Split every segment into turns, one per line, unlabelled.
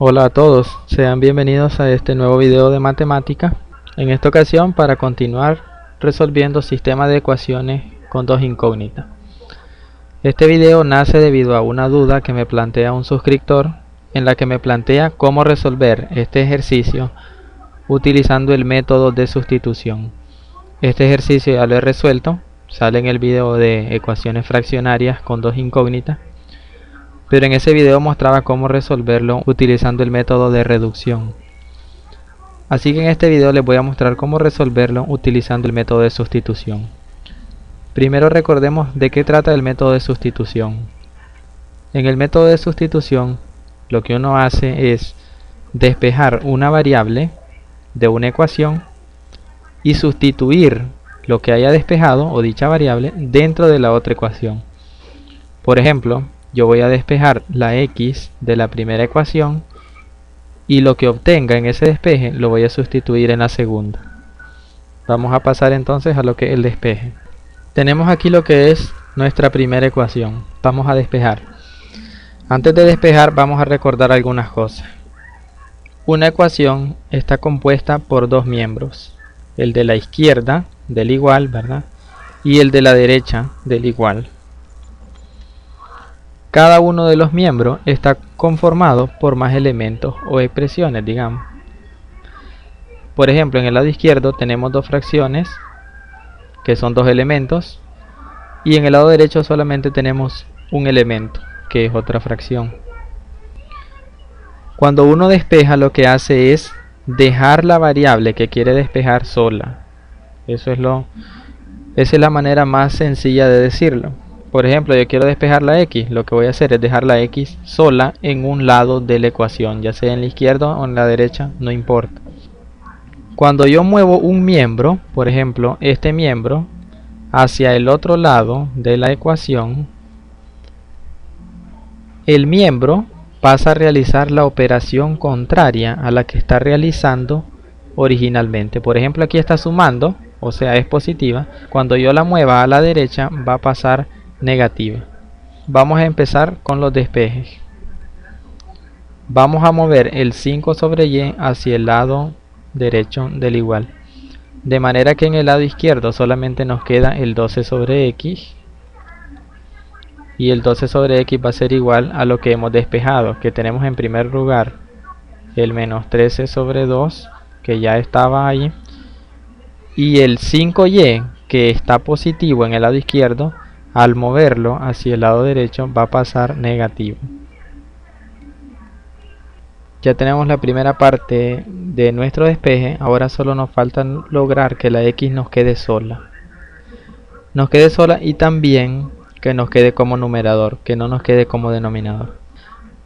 Hola a todos, sean bienvenidos a este nuevo video de matemática. En esta ocasión para continuar resolviendo sistemas de ecuaciones con dos incógnitas. Este video nace debido a una duda que me plantea un suscriptor en la que me plantea cómo resolver este ejercicio utilizando el método de sustitución. Este ejercicio ya lo he resuelto, sale en el video de ecuaciones fraccionarias con dos incógnitas. Pero en ese video mostraba cómo resolverlo utilizando el método de reducción. Así que en este video les voy a mostrar cómo resolverlo utilizando el método de sustitución. Primero recordemos de qué trata el método de sustitución. En el método de sustitución lo que uno hace es despejar una variable de una ecuación y sustituir lo que haya despejado o dicha variable dentro de la otra ecuación. Por ejemplo, yo voy a despejar la x de la primera ecuación y lo que obtenga en ese despeje lo voy a sustituir en la segunda. Vamos a pasar entonces a lo que es el despeje. Tenemos aquí lo que es nuestra primera ecuación. Vamos a despejar. Antes de despejar vamos a recordar algunas cosas. Una ecuación está compuesta por dos miembros. El de la izquierda del igual, ¿verdad? Y el de la derecha del igual. Cada uno de los miembros está conformado por más elementos o expresiones, digamos. Por ejemplo, en el lado izquierdo tenemos dos fracciones, que son dos elementos, y en el lado derecho solamente tenemos un elemento, que es otra fracción. Cuando uno despeja, lo que hace es dejar la variable que quiere despejar sola. Esa es la manera más sencilla de decirlo. Por ejemplo, yo quiero despejar la x, lo que voy a hacer es dejar la x sola en un lado de la ecuación, ya sea en la izquierda o en la derecha, no importa. Cuando yo muevo un miembro, por ejemplo, este miembro, hacia el otro lado de la ecuación, el miembro pasa a realizar la operación contraria a la que está realizando originalmente. Por ejemplo, aquí está sumando, o sea, es positiva. Cuando yo la mueva a la derecha, va a pasar negativa. Vamos a empezar con los despejes. Vamos a mover el 5 sobre y hacia el lado derecho del igual, de manera que en el lado izquierdo solamente nos queda el 12 sobre x, y el 12 sobre x va a ser igual a lo que hemos despejado, que tenemos en primer lugar el menos 13 sobre 2, que ya estaba ahí, y el 5y, que está positivo en el lado izquierdo, al moverlo hacia el lado derecho va a pasar negativo. Ya tenemos la primera parte de nuestro despeje. Ahora solo nos falta lograr que la x nos quede sola. Y también que nos quede como numerador, que no nos quede como denominador.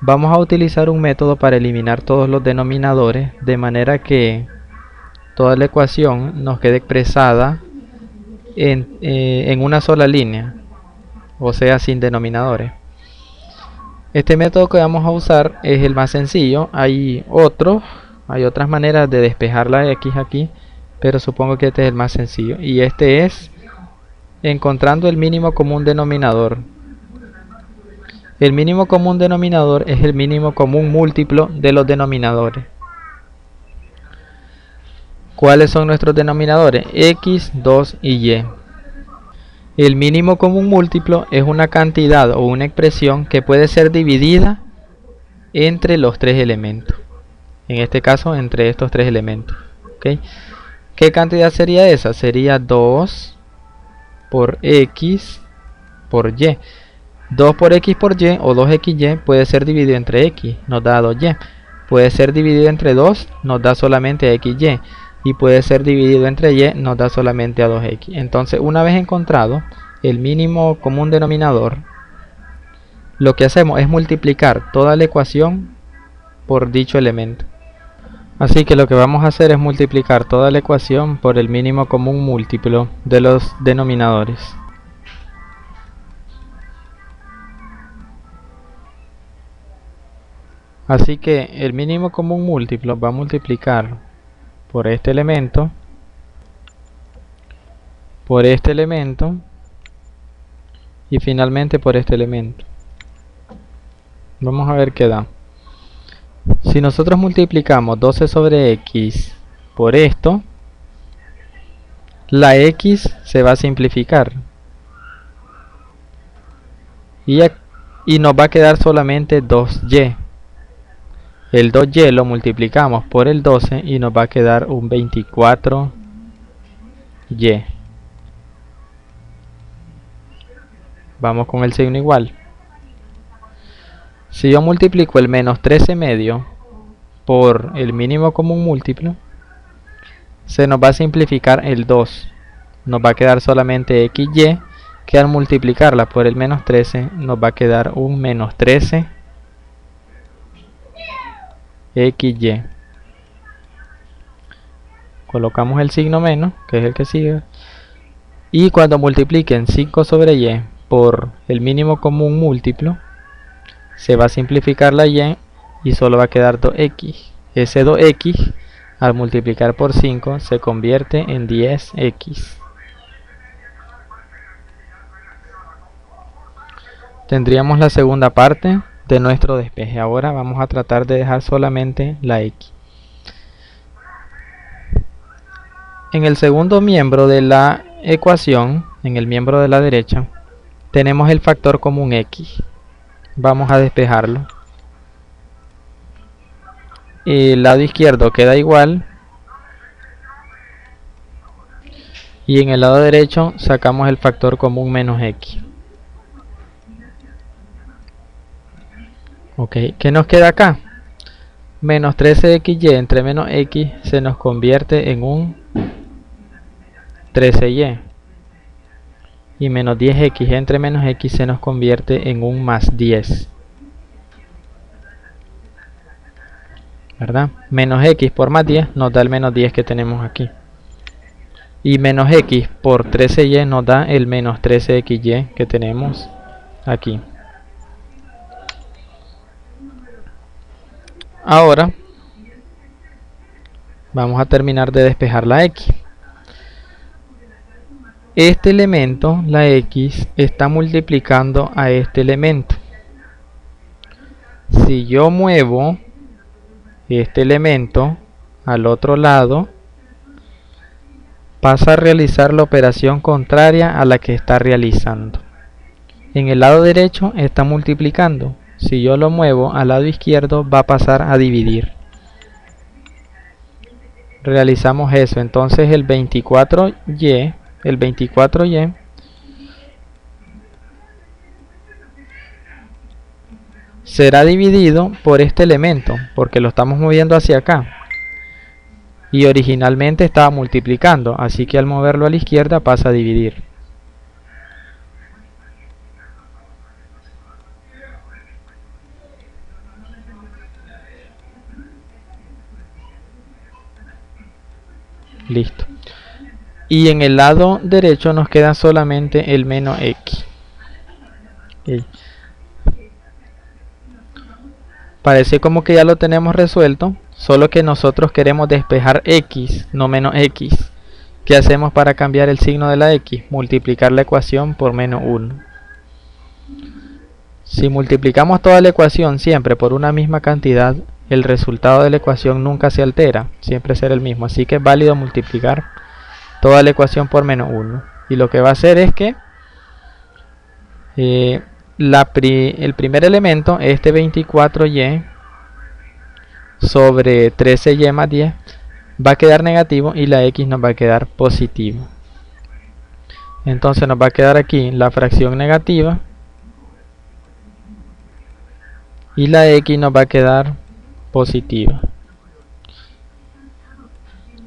Vamos a utilizar un método para eliminar todos los denominadores, de manera que toda la ecuación nos quede expresada en una sola línea, o sea, sin denominadores. Este método que vamos a usar es el más sencillo. Hay otras maneras de despejar la x aquí, pero supongo que este es el más sencillo, y este es encontrando el mínimo común denominador. El mínimo común denominador es el mínimo común múltiplo de los denominadores. ¿Cuáles son nuestros denominadores? X, 2 y y. El mínimo común múltiplo es una cantidad o una expresión que puede ser dividida entre los tres elementos. En este caso, entre estos tres elementos. ¿Okay? ¿Qué cantidad sería esa? Sería 2 por x por y. 2 por x por y o 2xy puede ser dividido entre x, nos da 2y. Puede ser dividido entre 2, nos da solamente xy. Y puede ser dividido entre y, nos da solamente a 2x. Entonces, una vez encontrado el mínimo común denominador, lo que hacemos es multiplicar toda la ecuación por dicho elemento. Así que lo que vamos a hacer es multiplicar toda la ecuación por el mínimo común múltiplo de los denominadores. Así que el mínimo común múltiplo va a multiplicar por este elemento, y finalmente por este elemento. Vamos a ver qué da. Si nosotros multiplicamos 12 sobre x por esto, la x se va a simplificar y nos va a quedar solamente 2y. El 2y lo multiplicamos por el 12 y nos va a quedar un 24y. Vamos con el signo igual. Si yo multiplico el menos 13 medio por el mínimo común múltiplo, se nos va a simplificar el 2. Nos va a quedar solamente xy, que al multiplicarla por el menos 13 nos va a quedar un menos 13 xy. Colocamos el signo menos, que es el que sigue, y cuando multipliquen 5 sobre y por el mínimo común múltiplo, se va a simplificar la y solo va a quedar 2x. Ese 2x al multiplicar por 5 se convierte en 10x. Tendríamos la segunda parte de nuestro despeje. Ahora vamos a tratar de dejar solamente la x. En el segundo miembro de la ecuación, en el miembro de la derecha, tenemos el factor común x. Vamos a despejarlo. El lado izquierdo queda igual. Y en el lado derecho sacamos el factor común menos x. Ok, ¿qué nos queda acá? Menos 13xy entre menos x se nos convierte en un 13y. Y menos 10x entre menos x se nos convierte en un más 10. ¿Verdad? Menos x por más 10 nos da el menos 10 que tenemos aquí. Y menos x por 13y nos da el menos 13xy que tenemos aquí. Ahora vamos a terminar de despejar la x. Este elemento, la x, está multiplicando a este elemento. Si yo muevo este elemento al otro lado, pasa a realizar la operación contraria a la que está realizando. En el lado derecho está multiplicando. Si yo lo muevo al lado izquierdo, va a pasar a dividir. Realizamos eso. Entonces el 24y será dividido por este elemento, porque lo estamos moviendo hacia acá. Y originalmente estaba multiplicando, así que al moverlo a la izquierda pasa a dividir. Listo. Y en el lado derecho nos queda solamente el menos x. Okay. Parece como que ya lo tenemos resuelto, solo que nosotros queremos despejar x, no menos x. ¿Qué hacemos para cambiar el signo de la x? Multiplicar la ecuación por menos 1. Si multiplicamos toda la ecuación siempre por una misma cantidad, el resultado de la ecuación nunca se altera, siempre será el mismo. Así que es válido multiplicar toda la ecuación por menos 1. Y lo que va a hacer es que el primer elemento, este 24y sobre 13y más 10, va a quedar negativo y la x nos va a quedar positivo. Entonces nos va a quedar aquí la fracción negativa y la x nos va a quedar positiva.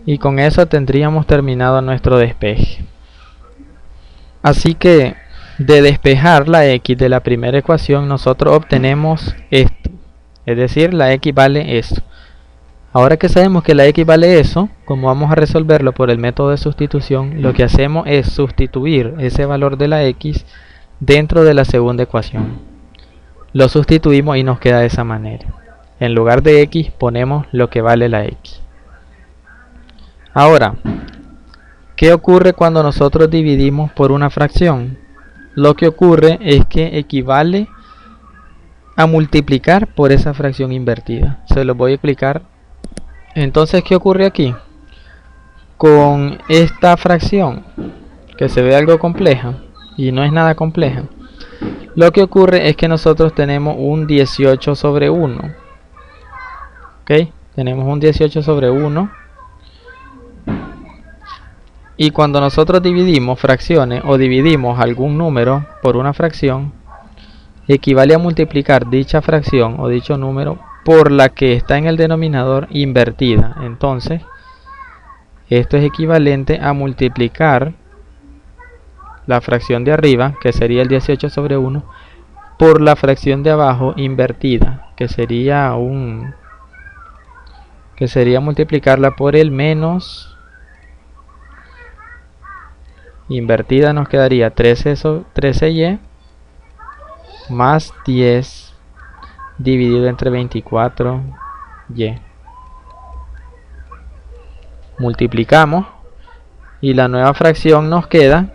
Y con eso tendríamos terminado nuestro despeje. Así que de despejar la x de la primera ecuación nosotros obtenemos esto, es decir, la x vale esto. Ahora que sabemos que la x vale eso, como vamos a resolverlo por el método de sustitución, lo que hacemos es sustituir ese valor de la x dentro de la segunda ecuación. Lo sustituimos y nos queda de esa manera. En lugar de x ponemos lo que vale la x. Ahora, ¿qué ocurre cuando nosotros dividimos por una fracción? Lo que ocurre es que equivale a multiplicar por esa fracción invertida. Se los voy a explicar. Entonces, ¿qué ocurre aquí? Con esta fracción, que se ve algo compleja, y no es nada compleja, lo que ocurre es que nosotros tenemos un 18 sobre 1. ¿Ok? Tenemos un 18 sobre 1. Y cuando nosotros dividimos fracciones o dividimos algún número por una fracción, equivale a multiplicar dicha fracción o dicho número por la que está en el denominador invertida. Entonces, esto es equivalente a multiplicar la fracción de arriba, que sería el 18 sobre 1, por la fracción de abajo invertida, que sería multiplicarla por el menos. Invertida nos quedaría 13y más 10 dividido entre 24y. Multiplicamos y la nueva fracción nos queda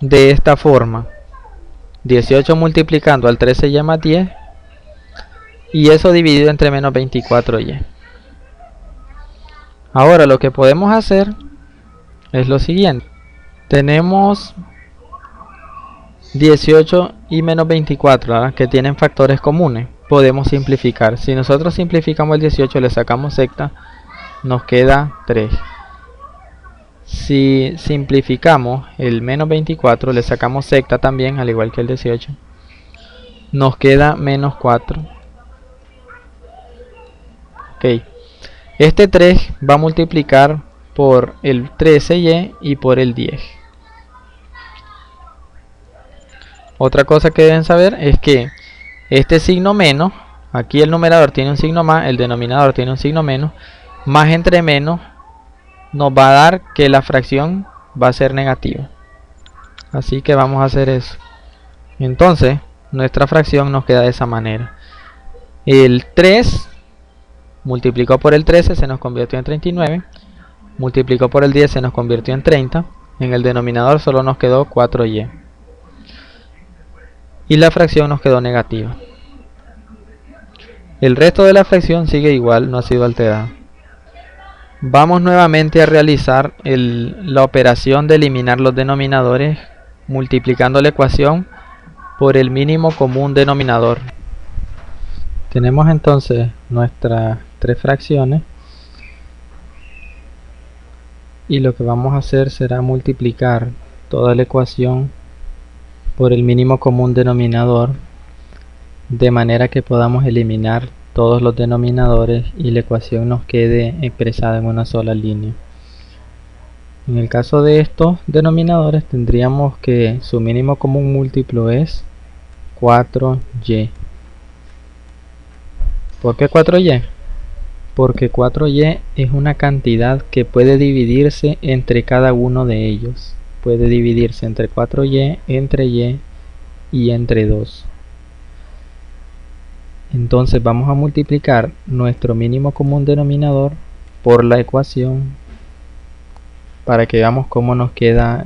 de esta forma: 18 multiplicando al 13y más 10, y eso dividido entre menos 24y. Ahora lo que podemos hacer es lo siguiente. Tenemos 18 y menos 24, ¿verdad?, que tienen factores comunes. Podemos simplificar. Si nosotros simplificamos el 18, le sacamos secta, nos queda 3. Si simplificamos el menos 24, le sacamos secta también, al igual que el 18, nos queda menos 4. Ok. Este 3 va a multiplicar por el 13y y por el 10. Otra cosa que deben saber es que este signo menos, aquí el numerador tiene un signo más, el denominador tiene un signo menos, más entre menos nos va a dar que la fracción va a ser negativa. Así que vamos a hacer eso. Entonces, nuestra fracción nos queda de esa manera. El 3 multiplicó por el 13, se nos convirtió en 39. Multiplicó por el 10, se nos convirtió en 30. En el denominador solo nos quedó 4y. Y la fracción nos quedó negativa. El resto de la fracción sigue igual, no ha sido alterada. Vamos nuevamente a realizar la operación de eliminar los denominadores multiplicando la ecuación por el mínimo común denominador. Tenemos entonces nuestras tres fracciones y lo que vamos a hacer será multiplicar toda la ecuación por el mínimo común denominador, de manera que podamos eliminar todos los denominadores y la ecuación nos quede expresada en una sola línea. En el caso de estos denominadores tendríamos que su mínimo común múltiplo es 4y. ¿Por qué 4y? Porque 4y es una cantidad que puede dividirse entre cada uno de ellos. Puede dividirse entre 4y, entre y y entre 2. Entonces vamos a multiplicar nuestro mínimo común denominador por la ecuación para que veamos cómo nos queda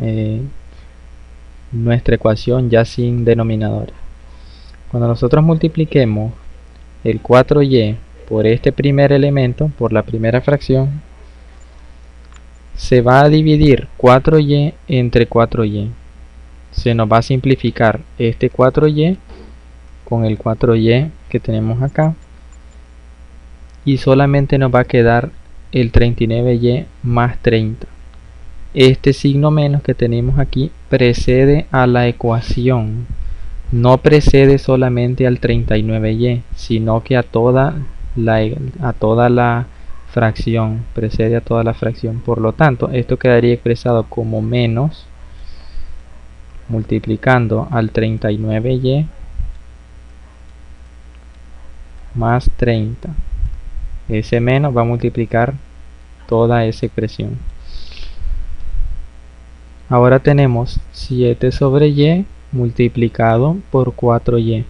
nuestra ecuación ya sin denominadores. Cuando nosotros multipliquemos el 4y por este primer elemento, por la primera fracción, se va a dividir 4y entre 4y. Se nos va a simplificar este 4y con el 4y que tenemos acá, y solamente nos va a quedar el 39y más 30. Este signo menos que tenemos aquí precede a la ecuación, no precede solamente al 39y, sino que a toda la fracción, precede a toda la fracción. Por lo tanto, esto quedaría expresado como menos multiplicando al 39y más 30. Ese menos va a multiplicar toda esa expresión. Ahora tenemos 7 sobre y multiplicado por 4y.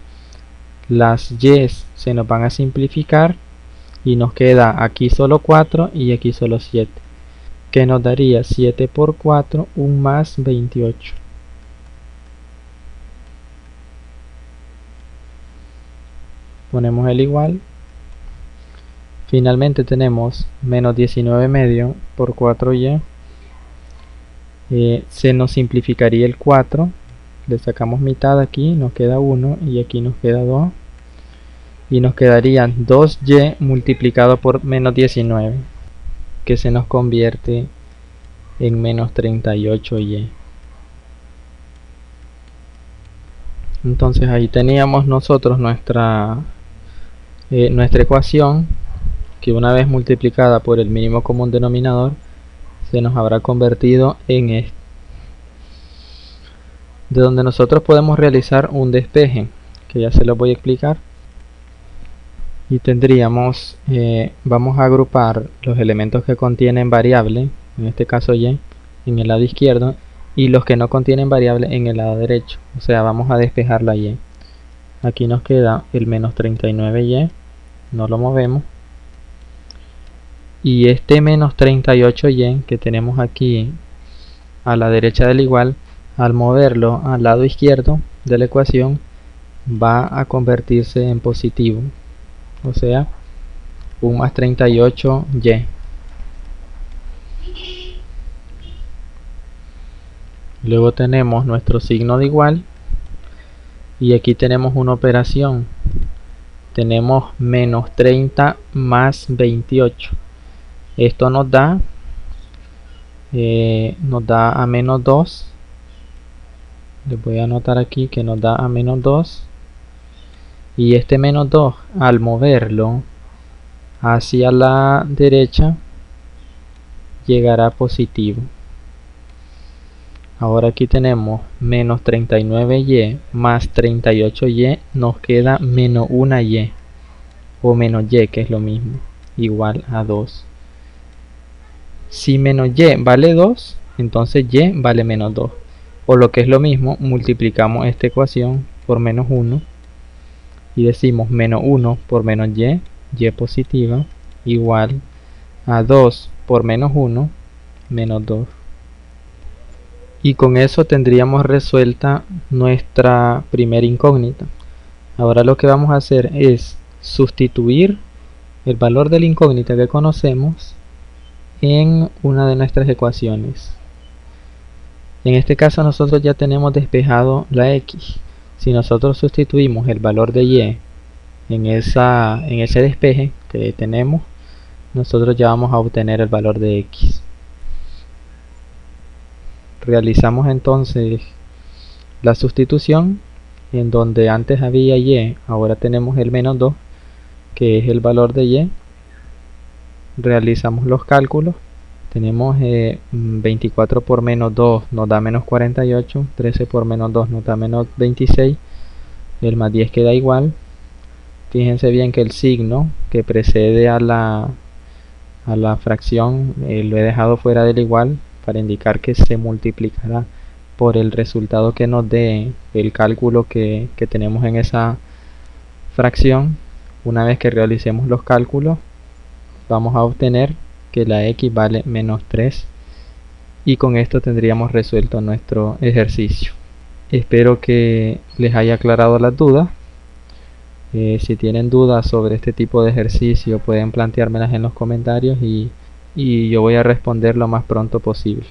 Las y se nos van a simplificar y nos queda aquí solo 4 y aquí solo 7, que nos daría 7 por 4, un más 28. ponemos el igual. Finalmente tenemos menos 19 medio por 4y. Se nos simplificaría el 4, le sacamos mitad aquí, nos queda 1 y aquí nos queda 2. Y nos quedarían 2y multiplicado por menos 19, que se nos convierte en menos 38y. Entonces ahí teníamos nosotros nuestra ecuación, que una vez multiplicada por el mínimo común denominador se nos habrá convertido en esto, de donde nosotros podemos realizar un despeje, que ya se lo voy a explicar. Y tendríamos, vamos a agrupar los elementos que contienen variable, en este caso y, en el lado izquierdo, y los que no contienen variable en el lado derecho. O sea, vamos a despejar la y. Aquí nos queda el menos 39y, no lo movemos. Y este menos 38y que tenemos aquí a la derecha del igual, al moverlo al lado izquierdo de la ecuación, va a convertirse en positivo. O sea, un más 38y. Luego tenemos nuestro signo de igual. Y aquí tenemos una operación. Tenemos menos 30 más 28. Esto nos da a menos 2. Les voy a anotar aquí que nos da a menos 2. Y este menos 2, al moverlo hacia la derecha, llegará positivo. Ahora aquí tenemos menos 39y más 38y, nos queda menos 1y, o menos y, que es lo mismo, igual a 2. Si menos y vale 2, entonces y vale menos 2. O lo que es lo mismo, multiplicamos esta ecuación por menos 1 y decimos menos 1 por menos y positiva, igual a 2 por menos 1, menos 2. Y con eso tendríamos resuelta nuestra primera incógnita. Ahora lo que vamos a hacer es sustituir el valor de la incógnita que conocemos en una de nuestras ecuaciones. En este caso nosotros ya tenemos despejado la x. Si nosotros sustituimos el valor de y en ese despeje que tenemos, nosotros ya vamos a obtener el valor de x. Realizamos entonces la sustitución, en donde antes había y, ahora tenemos el menos 2, que es el valor de y. Realizamos los cálculos. Tenemos 24 por menos 2 nos da menos 48, 13 por menos 2 nos da menos 26, el más 10 queda igual. Fíjense bien que el signo que precede a la fracción lo he dejado fuera del igual, para indicar que se multiplicará por el resultado que nos dé el cálculo que tenemos en esa fracción. Una vez que realicemos los cálculos, vamos a obtener que la x vale menos 3, y con esto tendríamos resuelto nuestro ejercicio. Espero que les haya aclarado las dudas. Si tienen dudas sobre este tipo de ejercicio, pueden planteármelas en los comentarios y yo voy a responder lo más pronto posible.